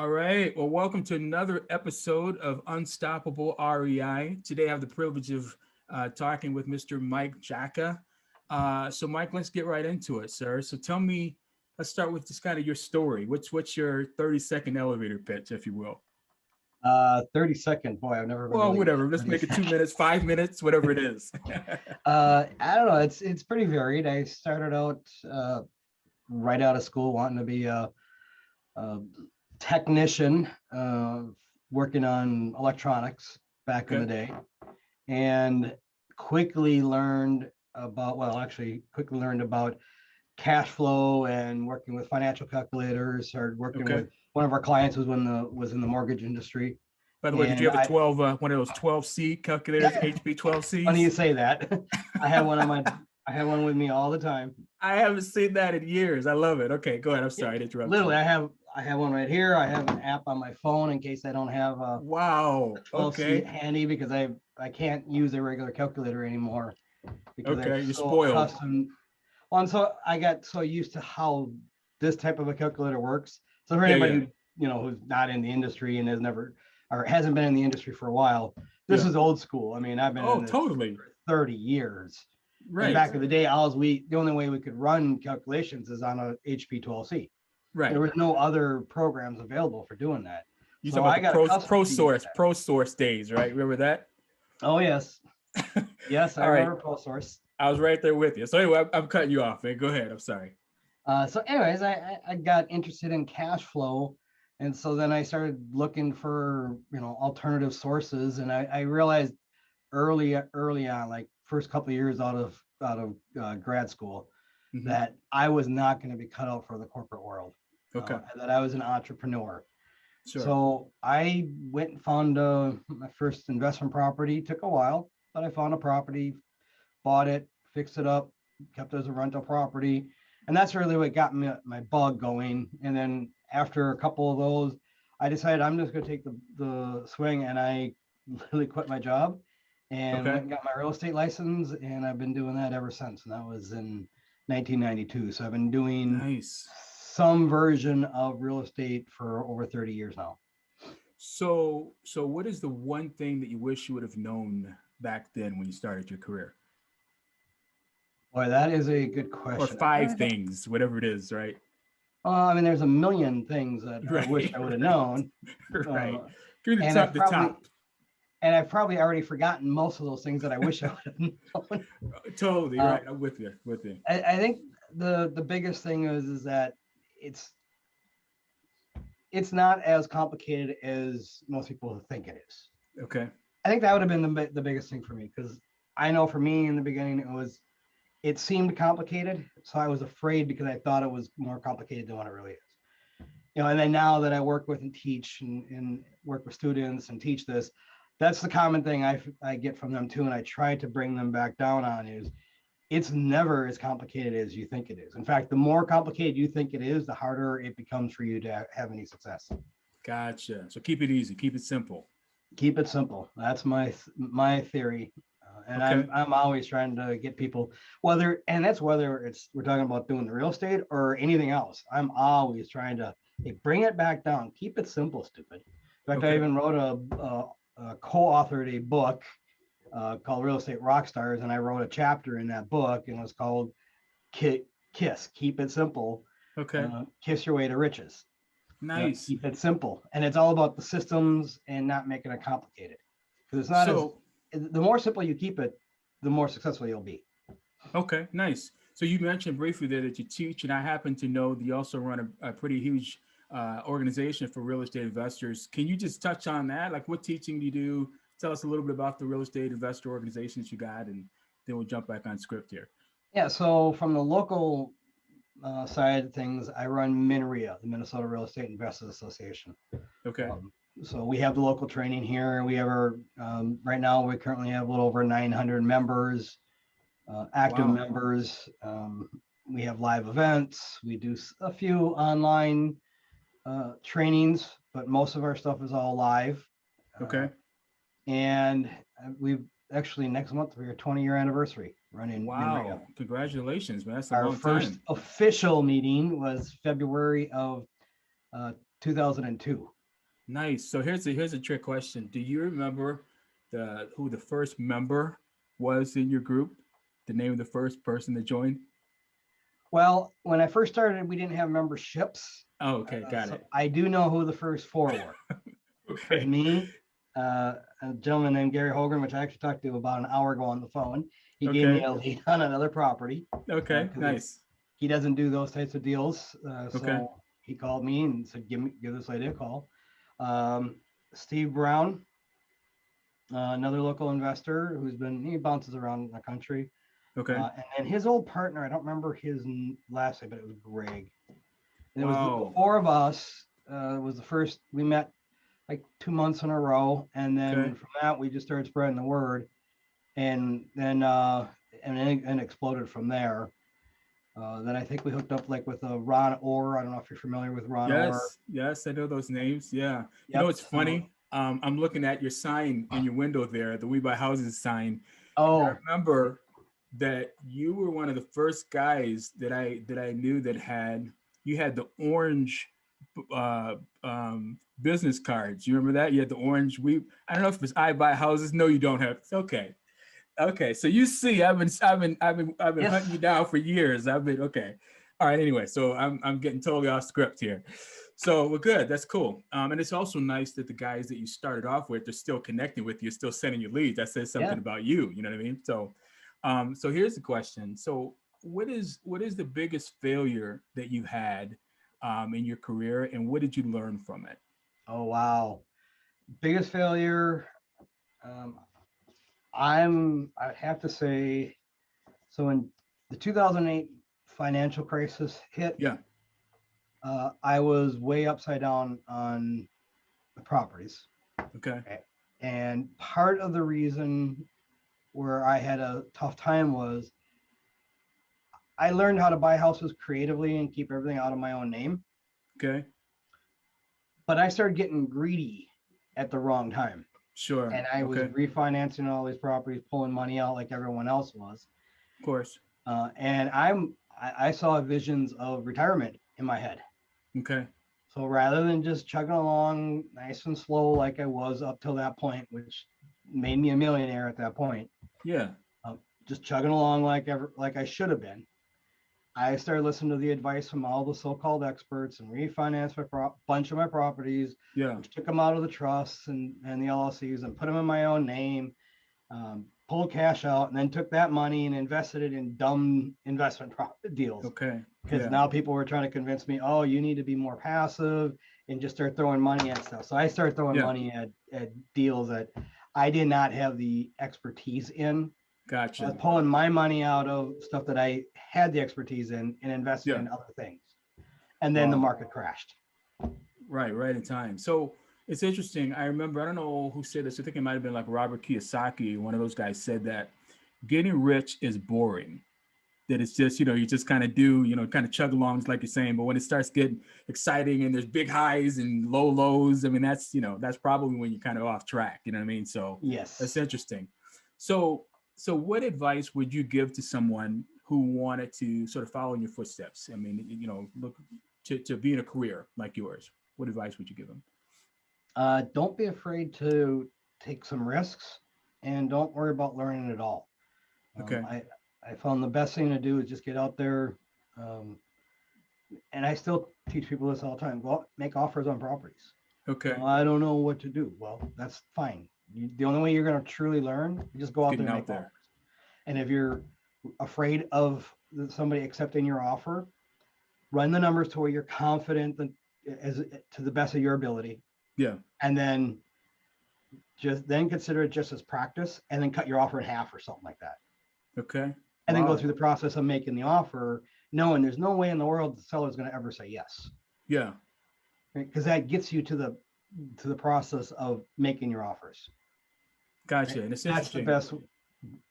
All right. Well, welcome to another episode of Unstoppable REI. Today, I have the privilege of talking with Mr. Mike Jacka. So, Mike, let's get right into it, sir. So, tell me, let's start with just kind of your story. What's your 30-second elevator pitch, if you will? 30 second. Boy, I've never been Well, really whatever. Let's 30 make it 2 seconds. minutes, 5 minutes, whatever it is. I don't know. It's pretty varied. I started out right out of school wanting to be a technician, working on electronics back in the Okay. day, and quickly learned quickly learned about cash flow and working with financial calculators. Started working Okay. with one of our clients was in the mortgage industry, By the way, did you and have a 12, one of those 12C calculators, yeah, HP funny 12Cs? you say that. I have one on my I have one with me all the time. I haven't seen that in years. I love it. Okay, go ahead. I'm sorry to interrupt you. Literally, I have one right here. I have an app on my phone in case I don't have a Wow. 12C Okay. handy because I can't use a regular calculator anymore because I'm Okay. You're so spoiled. accustomed. Well, and so I got so used to how this type of a calculator works. So for Yeah. anybody Yeah. who who's not in the industry and has never or hasn't been in the industry for a while, this Yeah. is old school. I mean, I've been Oh, in this totally. for 30 years. And Right. back in the day, the only way we could run calculations is on a HP 12C. There Right. was no other programs available for doing that. You talk So about I the got accustomed to use that. pro source days, right? Remember that? Oh yes, yes, I All right. remember ProSource. I was right there with you. So anyway, I'm cutting you off, man. Go ahead. I'm sorry. So, anyways, I got interested in cash flow, and so then I started looking for alternative sources, and I realized early on, like first couple of years out of grad school, Hmm. that I was not going to be cut out for the corporate world, Okay. and that I was an entrepreneur. Sure. So I went and found my first investment property. Took a while, but I found a property, bought it, fixed it up, kept it as a rental property, and that's really what got me my bug going. And then after a couple of those, I decided I'm just going to take the swing, and I literally quit my job and Okay. went and got my real estate license, and I've been doing that ever since. And that was in 1992. So I've been doing Nice. some version of real estate for over 30 years now. So what is the one thing that you wish you would have known back then when you started your career? Boy, that is a good Or question. I five really don't. things, whatever it is, right? I mean, there's a million things that I wish Right. I would have Right. known, Right. uh, Give me the and top, I've the probably top. and I've probably already forgotten most of those things that I wish I would have known. Totally Uh, right. I'm with you. With you. I think the biggest thing is that it's it's not as complicated as most people think it is. Okay. I think that would have been the biggest thing for me because I know for me in the beginning it seemed complicated, so I was afraid because I thought it was more complicated than what it really is. And then now that I work with and teach and work with students and teach this, that's the common thing I get from them too, and I try to bring them back down on is it's never as complicated as you think it is. In fact, the more complicated you think it is, the harder it becomes for you to have any success. Gotcha. So keep it easy. Keep it simple. Keep it simple. That's my theory. And Okay. I'm always trying to get people whether it's we're talking about doing the real estate or anything else. I'm always trying to bring it back down. Keep it simple, stupid. In fact, I Okay. even wrote a co-authored a book called Real Estate Rockstars, and I wrote a chapter in that book, and it was called Kiss. Keep it simple. Okay. Kiss your way to riches. Nice. Keep it simple, and it's all about the systems and not making it complicated. Because it's not as So the more simple you keep it, the more successful you'll be. okay. Nice. So you mentioned briefly there that you teach, and I happen to know that you also run a pretty huge organization for real estate investors. Can you just touch on that? Like, what teaching do you do? Tell us a little bit about the real estate investor organizations you got, and then we'll jump back on script here. Yeah. So from the local side of things, I run MINREA, the Minnesota Real Estate Investors Association. Okay. Um, so we have the local training here. We have our right now we currently have a little over 900 members, active Wow. members. We have live events. We do a few online trainings, but most of our stuff is all live. Uh, Okay. and we've actually next month we our 20-year anniversary running MINREA. Wow. Congratulations, man. That's a Our long first time. official meeting was February of 2002. Nice. So here's a trick question. Do you remember who the first member was in your group? The name of the first person that joined? Well, when I first started, we didn't have memberships. Oh, okay, got So it. I do know who the first four were. It was Okay. me, a gentleman named Gary Hogan, which I actually talked to about an hour ago on the phone. He gave me Okay. a lead on another property Okay. because Nice. he doesn't do those types of deals. Okay. So he called me and said, give this lady a call. Um, Steve Brown, another local investor he bounces around the country. Okay. And then his old partner, I don't remember his last name, but it was Greg. And it was the Wow. four of us. Was the first we met like 2 months in a row, and Okay. then from that we just started spreading the word, and then and exploded from there. Then I think we hooked up like with a Ron Orr. I don't know if you're familiar with Ron Orr. Yes. Yes, I know those names. Yeah. You know Yep. what's So, funny? I'm looking at your sign in your window there, the We Buy Houses sign. And I oh, remember that you were one of the first guys that I knew that had the orange uh, business cards. You remember that? You had the orange. I don't know if it's I Buy Houses. No, you don't have. It's okay. Okay, so you see, I've been hunting yes, you down for years. I've been okay. All right. Anyway, so I'm getting totally off script here. So we're good. That's cool. And it's also nice that the guys that you started off with are still connecting with you, still sending you leads. That says yeah. something about you. You know what I mean? So here's the question. So what is the biggest failure that you had in your career, and what did you learn from it? Oh wow, biggest failure. Um, I have to say, so when the 2008 financial crisis hit, Yeah. I was way upside down on the properties. Okay. Okay. And part of the reason where I had a tough time was I learned how to buy houses creatively and keep everything out of my own name. Okay. But I started getting greedy at the wrong time. Sure. And I was Okay. refinancing all these properties, pulling money out like everyone else was. Of course. And I saw visions of retirement in my head. Okay. So rather than just chugging along nice and slow like I was up till that point, which made me a millionaire at that point, Yeah. just chugging along like I should have been, I started listening to the advice from all the so-called experts and refinanced bunch of my properties, Yeah. which took them out of the trusts and the LLCs and put them in my own name, pulled cash out, and then took that money and invested it in dumb investment deals. Okay. Because Yeah. now people were trying to convince me, oh, you need to be more passive and just start throwing money at stuff. So I started throwing Yeah. money at deals that I did not have the expertise in. So I Gotcha. was pulling my money out of stuff that I had the expertise in and invested Yeah. in other things. And then the Wow. market crashed. Right. Right in time. So it's interesting. I remember, I don't know who said this. I think it might have been like Robert Kiyosaki. One of those guys said that getting rich is boring. That it's just, you just kind of do, kind of chug alongs like you're saying. But when it starts getting exciting and there's big highs and low lows, I mean, that's probably when you're kind of off track. You know what I mean? So that's Yes. interesting. So, so what advice would you give to someone who wanted to sort of follow in your footsteps? I mean, look to be in a career like yours. What advice would you give them? Don't be afraid to take some risks and don't worry about learning at all. Okay. I found the best thing to do is just get out there. Um, and I still teach people this all the time. Go out, make offers on properties. Okay. Well, I don't know what to do. Well, that's fine. The only way you're going to truly learn, you just go out there Getting and out make offers. there. And if you're afraid of somebody accepting your offer, run the numbers to where you're confident that as to the best of your ability, Yeah. and then consider it just as practice, and then cut your offer in half or something like that, Okay. and then go Wow. through the process of making the offer, knowing there's no way in the world the seller is going to ever say yes, Yeah. because that gets you to the process of making your offers. Right? Gotcha. And it's That's the interesting. best.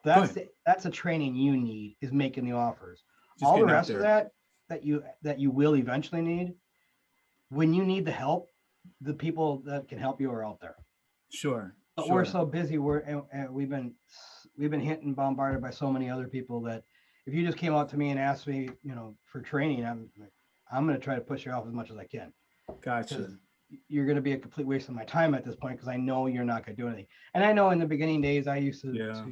Go ahead. That's a training you need, is making the offers. Just All the getting out rest of there. that you will eventually need, when you need the help, the people that can help you are out there. Sure. But we're Sure. so busy. And we've been hit and bombarded by so many other people that if you just came out to me and asked me, for training, I'm going to try to push you off as much as I can. Gotcha. You're going to be a complete waste of my time at this point because I know you're not going to do anything. And I know in the beginning days I used Yeah.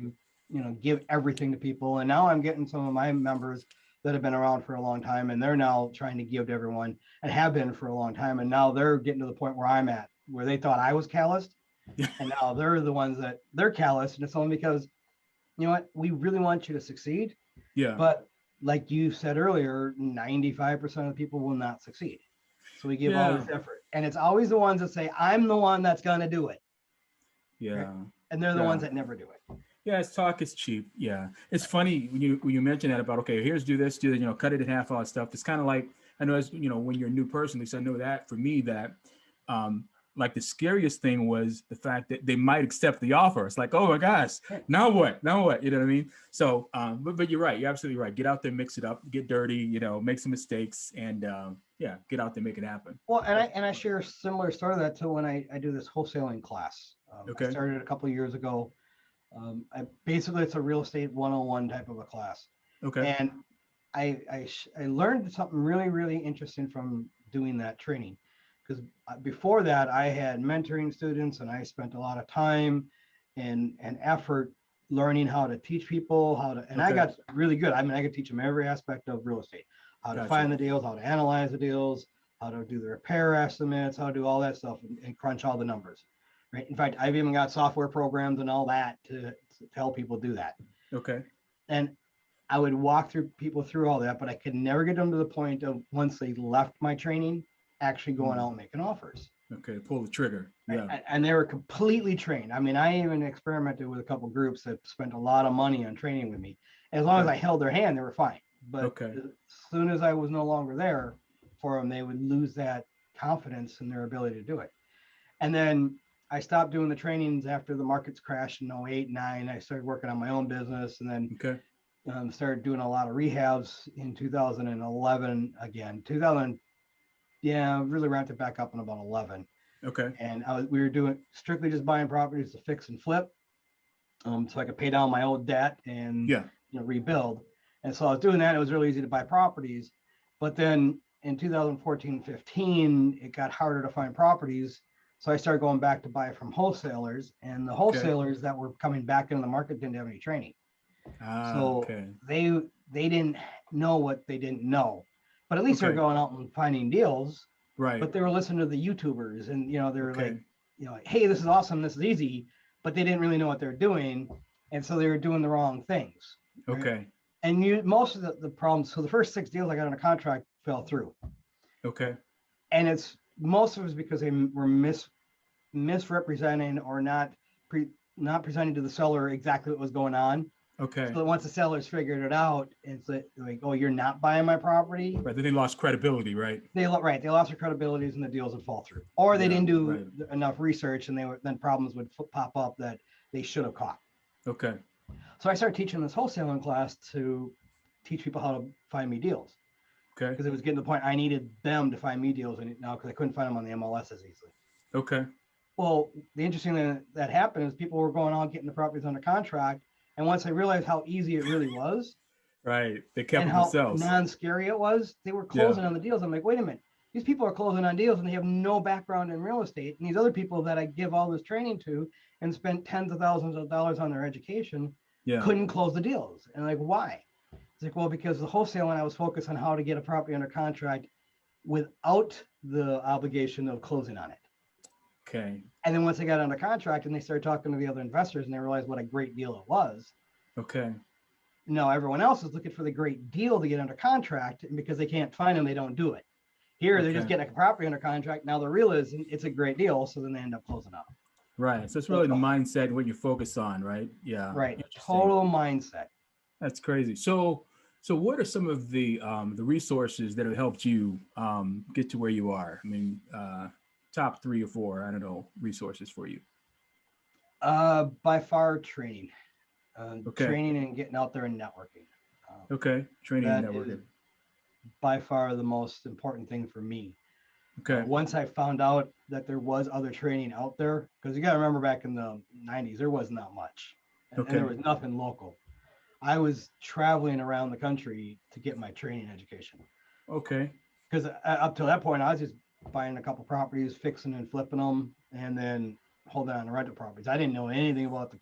to give everything to people, and now I'm getting some of my members that have been around for a long time, and they're now trying to give to everyone and have been for a long time, and now they're getting to the point where I'm at, where they thought I was calloused, and now they're the ones that they're callous, and it's only because you know what, we really want you to succeed, Yeah. but like you said earlier, 95% of the people will not succeed. So we give all Yeah. this effort. And it's always the ones that say, I'm the one that's going to do it. Yeah. Right? And they're the Yeah. ones that never do it. Yeah, it's talk is cheap. Yeah, it's funny when you mention that about okay, here's do this, do that, cut it in half, all that stuff. It's kind of like I know as when you're a new person, at least I know that for me that um like the scariest thing was the fact that they might accept the offer. It's like, oh my gosh, Right. now what? Now what? You know what I mean? So, but you're right. You're absolutely right. Get out there, mix it up, get dirty. Make some mistakes, and yeah, get out there, make it happen. Well, and I share a similar story to that to when I do this wholesaling class. I Okay. started a couple of years ago. Basically, it's a real estate 101 type of a class. Okay. And I learned something really, really interesting from doing that training. Because before that, I had mentoring students and I spent a lot of time and effort learning how to teach people and I got really good. I mean, I could teach them every aspect of real estate, how to find the deals, how to analyze the deals, how to do the repair estimates, how to do all that stuff and crunch all the numbers. Right. In fact, I've even got software programs and all that to help people do that. Okay. And I would walk people through all that, but I could never get them to the point of once they left my training, actually going out and making offers. Okay, pull the trigger. Yeah. And they were completely trained. I mean, I even experimented with a couple of groups that spent a lot of money on training with me. As long as I held their hand, they were fine. But as soon as I was no longer there for them, they would lose that confidence in their ability to do it. And then I stopped doing the trainings after the markets crashed in 08, 9. I started working on my own business and then started doing a lot of rehabs in 2011 again. 2000, really ramped it back up in about 11. Okay. And we were doing strictly just buying properties to fix and flip, so I could pay down my old debt and rebuild. And so I was doing that. It was really easy to buy properties, but then in 2014, 15, it got harder to find properties. So I started going back to buy from wholesalers, and the wholesalers that were coming back into the market didn't have any training. So they didn't know what they didn't know, but at least they're going out and finding deals. Right. But they were listening to the YouTubers, and they were like, hey, this is awesome, this is easy, but they didn't really know what they're doing, and so they were doing the wrong things. Right? Okay. And most of the problems. So the first 6 deals I got on a contract fell through. Okay. And most of it was because they were misrepresenting or not presenting to the seller exactly what was going on. Okay. So once the sellers figured it out, it's like, oh, you're not buying my property. Right. Then they lost credibility, right? They lost their credibilities, and the deals would fall through, or they didn't do enough research, and then problems would pop up that they should have caught. Okay. So I started teaching this wholesaling class to teach people how to find me deals. Okay. Because it was getting to the point I needed them to find me deals, and now because I couldn't find them on the MLS as easily. Okay. Well, the interesting thing that happened is people were going out getting the properties under contract, and once they realized how easy it really was, right, they kept and it how themselves. non-scary it was, they were closing on the deals. I'm like, wait a minute, these people are closing on deals and they have no background in real estate, and these other people that I give all this training to and spent tens of thousands of dollars on their education couldn't close the deals. And like, why? It's like, well, because the wholesaling, I was focused on how to get a property under contract without the obligation of closing on it. Okay. And then once they got under contract and they started talking to the other investors and they realized what a great deal it was. Okay. Now everyone else is looking for the great deal to get under contract, and because they can't find them, they don't do it. Here, they're just getting a property under contract. Now the real is it's a great deal, so then they end up closing out. Right. So it's really the mindset and what you focus on, right? Yeah. Right. Total mindset. That's crazy. So what are some of the resources that have helped you get to where you are? I mean, top 3 or 4, I don't know, resources for you. By far, training. Training and getting out there and networking. Training and networking. By far the most important thing for me. Okay. Once I found out that there was other training out there, because you got to remember back in the 90s, there was not much. And there was nothing local. I was traveling around the country to get my training education. Okay. Because up to that point, I was just buying a couple properties, fixing and flipping them, and then holding on to rental properties. I didn't know anything about the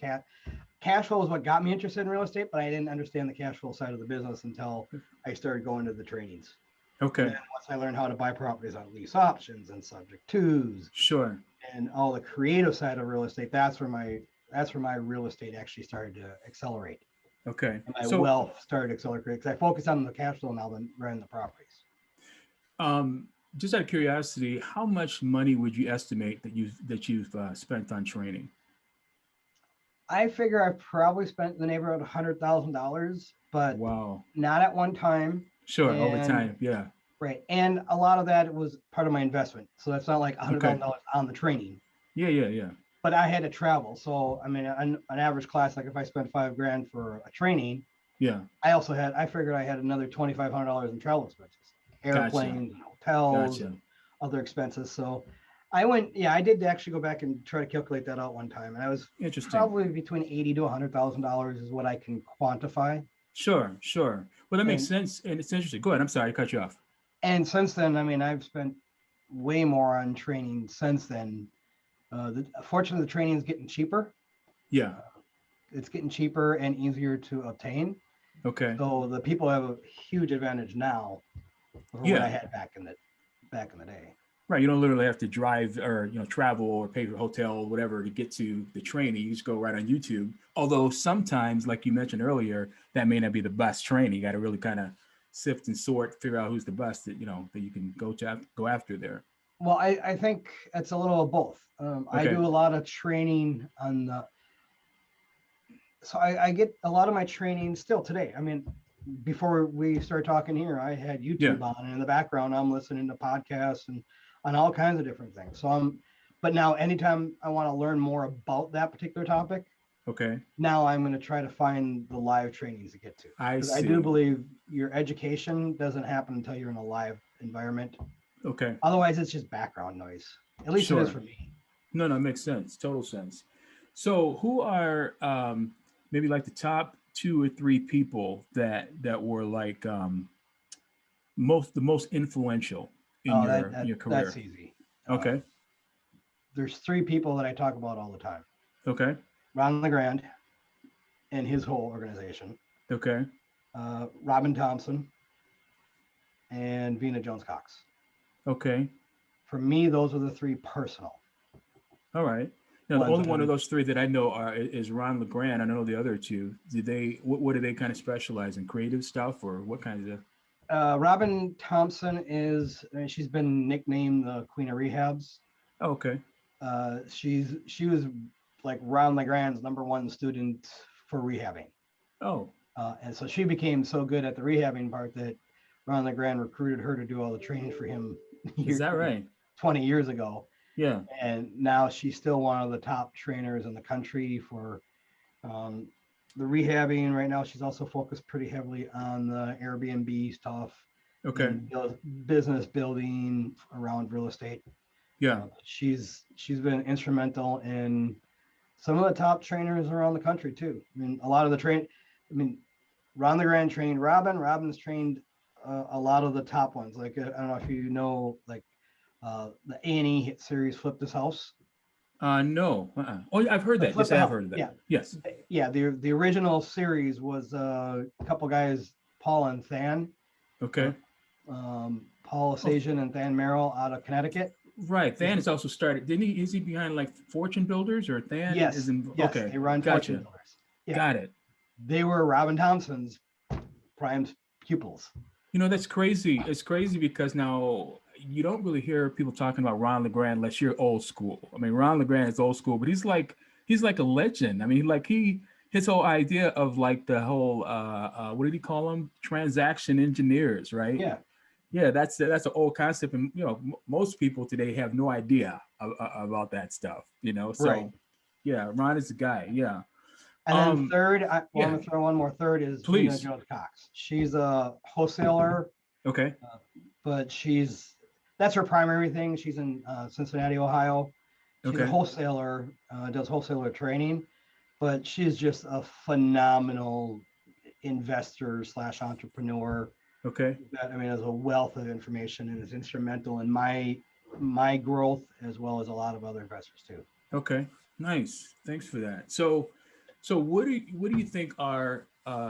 cash flow is what got me interested in real estate, but I didn't understand the cash flow side of the business until I started going to the trainings. Okay. And then once I learned how to buy properties on lease options and subject twos Sure. and all the creative side of real estate, that's where my real estate actually started to accelerate. Okay. And my So, wealth started to accelerate because I focused on the cash flow now than running the properties. just out of curiosity, how much money would you estimate that you've spent on training? I figure I've probably spent in the neighborhood of $100,000, but Wow. not at one time. Sure. Over And time. Yeah. right. And a lot of that was part of my investment. So that's not like $100,000 Okay. on the training, Yeah. Yeah. Yeah. but I had to travel. So, I mean, an average class, like if I spent $5,000 for a training, Yeah. I figured I had another $2,500 in travel expenses, Gotcha. airplanes, and hotels, Gotcha. and other expenses. So I did actually go back and try to calculate that out one time. And I was Interesting. probably between $80,000 to $100,000 is what I can quantify. Sure. Sure. Well, that makes And sense, and it's interesting. Go ahead. I'm sorry, I cut you off. since then, I mean, I've spent way more on training since then. Fortunately, the training is getting cheaper. Yeah. It's getting cheaper and easier to obtain. Okay. So the people have a huge advantage now over what I Yeah. had back in the day. Right. You don't literally have to drive or travel or pay for hotel or whatever to get to the training. You just go right on YouTube. Although sometimes, like you mentioned earlier, that may not be the best training. You got to really kind of sift and sort, figure out who's the best that that you can go after there. Well, I think it's a little of both. I Okay. do a lot of training so I get a lot of my training still today. I mean, before we started talking here, I had Yeah. YouTube on, and in the background, I'm listening to podcasts and on all kinds of different things. But now anytime I want to learn more about that particular topic, Okay. now I'm going to try to find the live trainings to get to. I Because I do see. believe your education doesn't happen until you're in a live environment. Okay. Otherwise, it's just background noise. At least it is Sure. for me. No, it makes sense. Total sense. So, who are maybe like the top 2 or 3 people that were like the most influential in Oh, your that's career? easy. Okay. There's 3 people that I talk about all the time. Okay. Ron LeGrand and his whole organization, Okay. Robin Thompson, and Vina Jones Cox. Okay. For me, those are the 3 personal All right. Now, the ones only that I one of would. those 3 that I know is Ron LeGrand. I know the other 2. What do they kind of specialize in? Creative stuff or what kinds of? Robin Thompson she's been nicknamed the Queen of Rehabs. Oh, okay. She was like Ron LeGrand's #1 student for rehabbing. Oh, And so she became so good at the rehabbing part that Ron LeGrand recruited her to do all the training for him is that right? 20 years ago. Yeah. And now she's still one of the top trainers in the country for the rehabbing. Right now, she's also focused pretty heavily on the Airbnb stuff Okay. and business building around real estate. Yeah. She's been instrumental in some of the top trainers around the country too. I mean, a lot of the Ron LeGrand trained Robin. Robin's trained a lot of the top ones. Like I don't know if you know, like the A&E hit series "Flip This House." No. Oh, yeah, I've heard that. Flip Yes, the I have House. heard of that. Yeah, Yes. yeah. The original series was a couple guys, Paul and Than, Okay. Paul Oh, Sajan and Than Merrill out of Connecticut. right. Than has also started. Didn't he? Is he behind like Fortune Builders or Than is Yes, in? yes, Okay. they run Fortune Gotcha. Builders. Yeah, Got it. they were Robin Thompson's prime pupils. That's crazy. It's crazy because now you don't really hear people talking about Ron LeGrand unless you're old school. I mean, Ron LeGrand is old school, but he's like a legend. I mean, like his whole idea of like the whole what did he call them? Transaction engineers, right? Yeah, Yeah, that's an old concept, and most people today have no idea about that stuff. right. So yeah, Ron is the guy. Yeah. And then third, I'm Yeah. going to throw one more. Third is Vina Please. Jones Cox. She's a wholesaler, Okay. but that's her primary thing. She's in Cincinnati, Ohio. She's a Okay. wholesaler, does wholesaler training, but she's just a phenomenal investor / entrepreneur. Okay. That, I mean, has a wealth of information and is instrumental in my my growth as well as a lot of other investors too. Okay, nice. Thanks for that. So what do you think are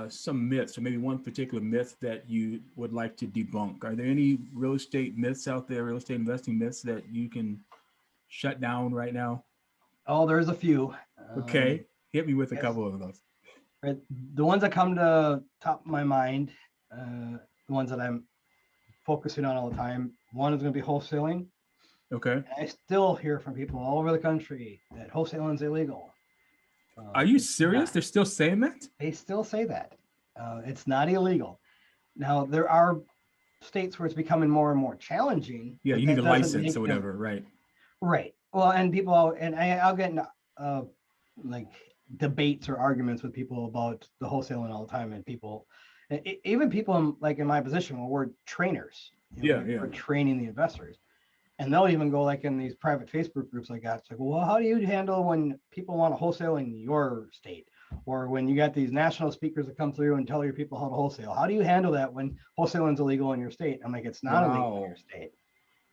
some myths, or maybe one particular myth that you would like to debunk? Are there any real estate myths out there, real estate investing myths that you can shut down right now? Oh, there's a few. Okay, hit me with a Yes, couple of those. right. The ones that come to top of my mind, the ones that I'm focusing on all the time. One is going to be wholesaling. Okay, I still hear from people all over the country that wholesaling is illegal. are you It's serious? not. They're still saying that? They still say that. It's not illegal. Now, there are states where it's becoming more and more challenging, Yeah, but you need a that doesn't license or make them whatever, right? right. Well, and I'll get into like debates or arguments with people about the wholesaling all the time, and people, even people like in my position where we're trainers, Yeah, yeah. we're training the investors. And they'll even go like in these private Facebook groups I got. It's like, well, how do you handle when people want to wholesale in your state? Or when you got these national speakers that come through and tell your people how to wholesale? How do you handle that when wholesaling is illegal in your state? I'm like, it's not illegal in your Wow, state.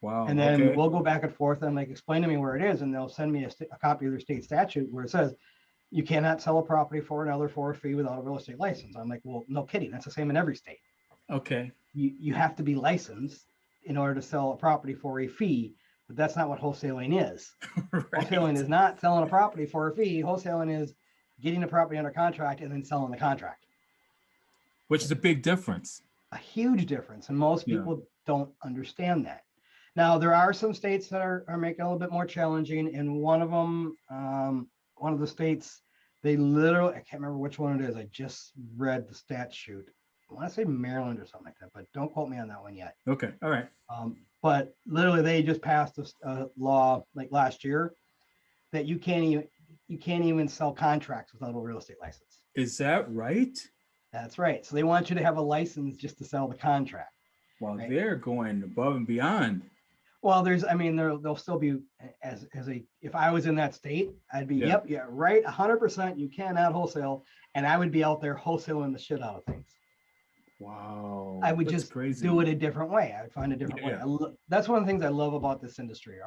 wow. And then Okay, we'll go back and forth and like explain to me where it is. And they'll send me a copy of their state statute where it says you cannot sell a property for another for a fee without a real estate license. I'm like, well, no kidding. That's the same in every state. okay, You have to be licensed in order to sell a property for a fee, but that's not what wholesaling is. Wholesaling right. is not selling a property for a fee. Wholesaling is getting the property under contract and then selling the contract. Which is a big difference. A huge difference, and most Yeah. people don't understand that. Now, there are some states that are making it a little bit more challenging, and one of them, one of the states, they literally, I can't remember which one it is. I just read the statute. I want to say Maryland or something like that, but don't quote me on that one yet. Okay. All right. But literally, they just passed a law like last year that you can't even sell contracts without a real estate license. Is that right? That's right. So they want you to have a license just to sell the contract, Well, right? they're going above and beyond. Well, I mean, they'll still be as a. If I was in that state, I'd be, Yeah. yep, yeah, right, 100%. You cannot wholesale, and I would be out there wholesaling the shit out of things. I Wow. would That's just crazy. do it a different way. I would find a different way. Yeah. That's one of the things I love about this industry.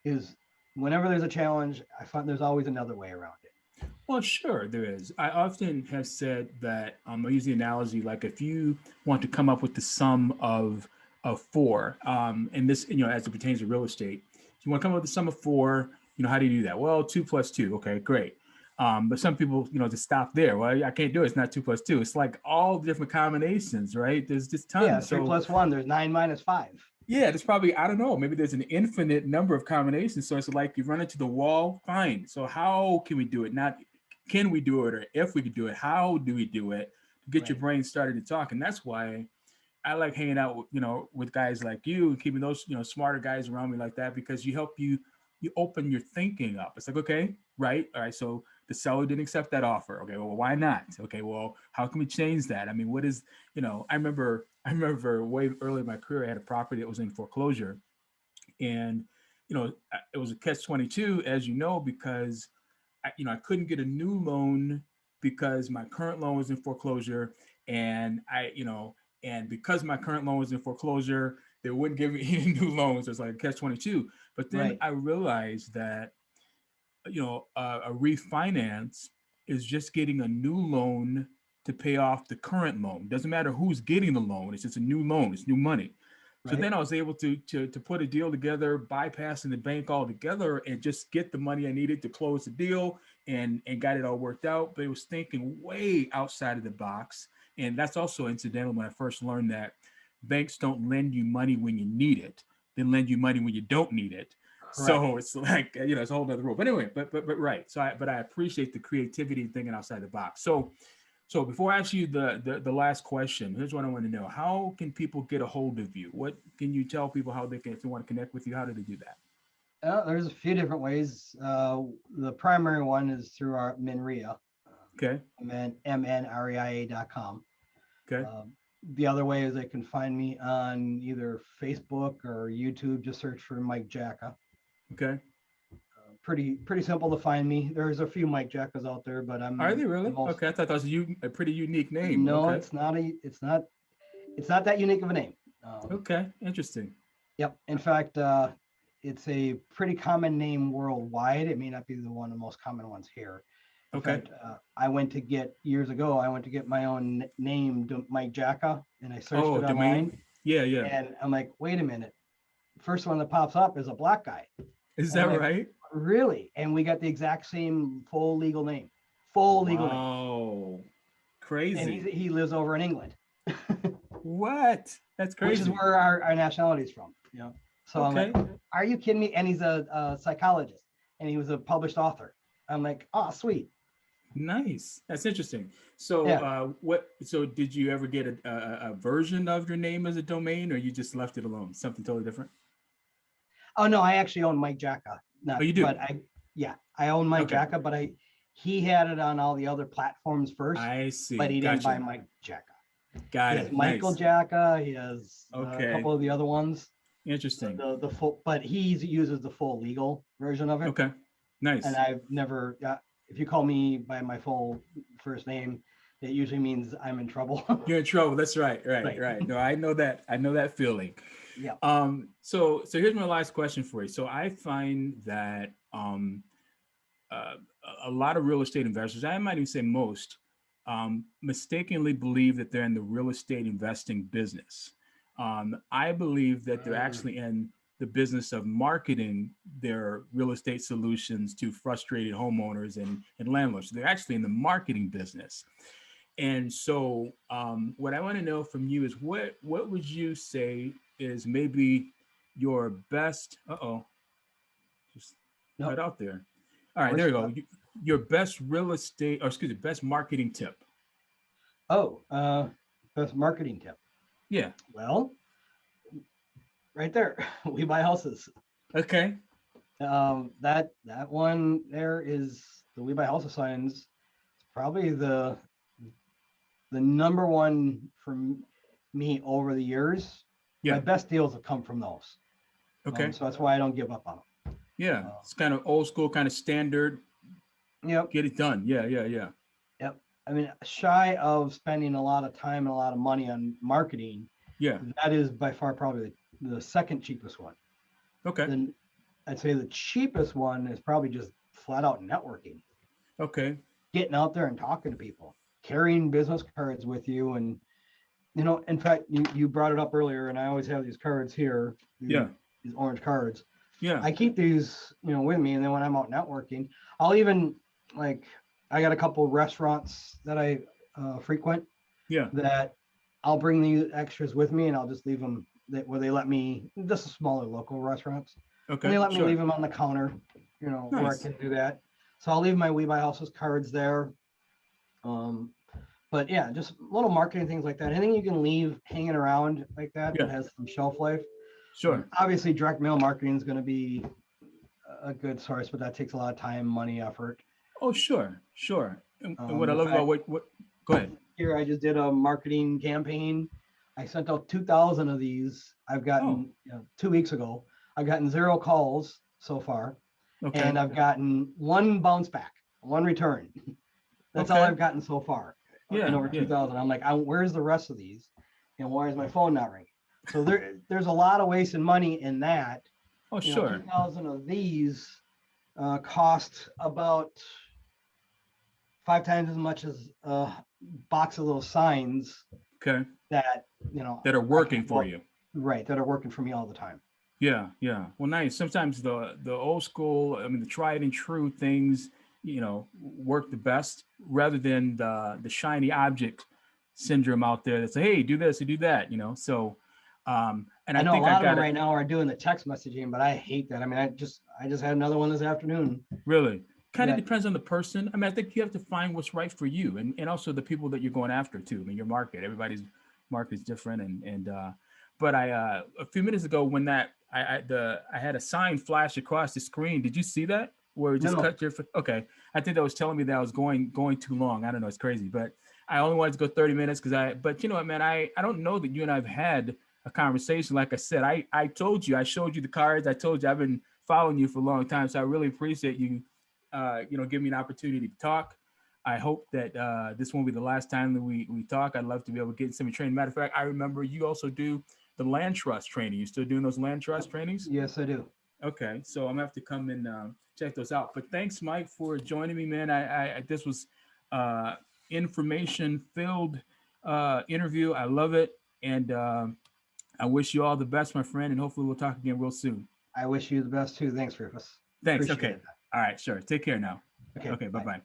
Is whenever there's a challenge, I find there's always another way around it. Well, sure, there is. I often have said that I use the analogy like if you want to come up with the sum of four, and this, as it pertains to real estate, if you want to come up with the sum of four, how do you do that? Well, 2 plus 2. Okay, great. But some people, just stop there. Well, I can't do it. It's not 2 plus 2. It's like all different combinations, right? There's just Yeah, tons. three So plus one. There's 9 minus 5. yeah, there's probably, I don't know, maybe there's an infinite number of combinations. So it's like you run into the wall, fine. So how can we do it? Not can we do it, or if we could do it, how do we do it to get your Right. brain started to talk? And that's why I like hanging out with, with guys like you and keeping those, smarter guys around me like that, because you open your thinking up. It's like, okay, right. All right. So the seller didn't accept that offer. Okay. Well, why not? Okay. Well, how can we change that? I mean, what is, I remember way early in my career, I had a property that was in foreclosure, and, it was a catch-22, as you know, because I couldn't get a new loan because my current loan was in foreclosure, and and because my current loan was in foreclosure, they wouldn't give me any new loans. It's like a catch-22. But then Right. I realized that a refinance is just getting a new loan to pay off the current loan. Doesn't matter who's getting the loan; it's just a new loan. It's new money. So Right. then I was able to put a deal together, bypassing the bank altogether, and just get the money I needed to close the deal, and got it all worked out. But it was thinking way outside of the box, and that's also incidental when I first learned that banks don't lend you money when you need it; they lend you money when you don't need it. Correct. So it's like it's a whole other rule. But anyway, but right. So I appreciate the creativity and thinking outside the box. So before I ask you the last question, here's what I want to know: how can people get a hold of you? What can you tell people how they can, if they want to connect with you? How do they do that? There's a few different ways. The primary one is through our MNREA, Okay, MNREIA.com. okay, The other way is they can find me on either Facebook or YouTube. Just search for Mike Jacka. okay. Pretty simple to find me. There's a few Mike Jackas out there, but Are I'm they the really? most. Okay, I thought that was a pretty unique name. No, Okay, it's not that unique of a name. okay, interesting. Yep. In fact, it's a pretty common name worldwide. It may not be the one of the most common ones here. In Okay. fact, I went to get years ago. I went to get my own name, Mike Jacka, and I searched Oh, it online. domain. Yeah, yeah. And I'm like, wait a minute. First one that pops up is a black guy. Is And I'm that like, right? really? And we got the exact same full legal name. Full legal name. Wow. And Crazy. he lives over in England, What? That's which is crazy. where our nationality is from. So Okay. I'm like, are you kidding me? And he's a psychologist, and he was a published author. I'm like, oh, sweet. Nice. That's interesting. So, Yeah. So, did you ever get a version of your name as a domain, or you just left it alone? Something totally different. Oh no, I actually own Mike Jacka. Oh, Not, you do. but I own Mike Okay. Jacka, but he had it on all the other platforms first, I see. but he didn't buy Gotcha. Mike Jacka. Got He has it. Michael Nice. Jacka. He has a Okay. couple of the other ones. Interesting. The full, but he uses the full legal version of it. Okay. And Nice. I've never got. If you call me by my full first name, it usually means I'm in trouble. You're in trouble. That's right. Right. Right. Right. No, I know that. I know that feeling. Yeah. So here's my last question for you. So I find that uh, a lot of real estate investors, I might even say most, mistakenly believe that they're in the real estate investing business. I believe that they're actually in the business of marketing their real estate solutions to frustrated homeowners and landlords. So they're actually in the marketing business. And so, what I want to know from you is what would you say is maybe your best? Just No. cut out there. All right, there we go. Your best real estate, or excuse me, best marketing tip. Oh, best marketing tip. Yeah. Well, right there, we buy houses. Okay. That one there is the we buy houses signs. It's probably the number one for me over the years. Yeah. My best deals have come from those. Okay. So that's why I don't give up on them. Yeah. It's kind of old school, kind of standard. Yep. Get it done. Yeah. Yeah. Yeah. Yep. I mean, shy of spending a lot of time and a lot of money on marketing. Yeah. That is by far probably the second cheapest one. Okay. Then I'd say the cheapest one is probably just flat out networking. Okay. Getting out there and talking to people, carrying business cards with you. And, in fact, you brought it up earlier, and I always have these cards here. These orange cards. Yeah. I keep these, with me. And then when I'm out networking, I'll even I got a couple of restaurants that I frequent. Yeah. That I'll bring these extras with me, and I'll just leave them where they let me, just smaller local restaurants. Okay. And they let me leave them on the counter, Nice. where I can do that. So I'll leave my We Buy Houses cards there. But yeah, just little marketing things like that. Anything you can leave hanging around like that that has some shelf life. Sure. Obviously, direct mail marketing is going to be a good source, but that takes a lot of time, money, effort. Oh, sure. And what I love about what go ahead. Here, I just did a marketing campaign. I sent out 2,000 of these. I've gotten 2 weeks ago. I've gotten 0 calls so far. Okay. And I've gotten 1 bounce back, 1 return. That's all I've gotten so far. Yeah. And over 2,000. I'm like, where's the rest of these? And why is my phone not ringing? So there's a lot of wasting money in that. Oh, sure. 2,000 of these cost about 5 times as much as a box of little signs. Okay. That that are working for you. Right. That are working for me all the time. Yeah. Well, nice. Sometimes the old school, the tried and true things, work the best rather than the shiny object syndrome out there that say, hey, do this or do that, So, and I know think a lot of them right now are doing the text messaging, but I hate that. I mean, I just had another one this afternoon. Really? Kind of depends on the person. I think you have to find what's right for you and also the people that you're going after too. Your market, everybody's market is different. But I a few minutes ago when I had a sign flash across the screen. Did you see that? Where it just cut your, okay. I think that was telling me that I was going too long. I don't know. It's crazy, but I only wanted to go 30 minutes but you know what, man, I don't know that you and I've had a conversation. Like I said, I told you, I showed you the cards. I told you I've been following you for a long time. So I really appreciate you, give me an opportunity to talk. I hope that this won't be the last time that we talk. I'd love to be able to get some training. Matter of fact, I remember you also do the land trust training. You still doing those land trust trainings? Yes, I do. Okay, so I'm gonna have to come and check those out. But thanks, Mike, for joining me, man. This was uh, information filled interview. I love it, and I wish you all the best, my friend. And hopefully, we'll talk again real soon. I wish you the best too. Thanks, Rufus. Thanks. Appreciate Okay. it. All right. Sure. Take care now. Okay. Okay. Bye bye.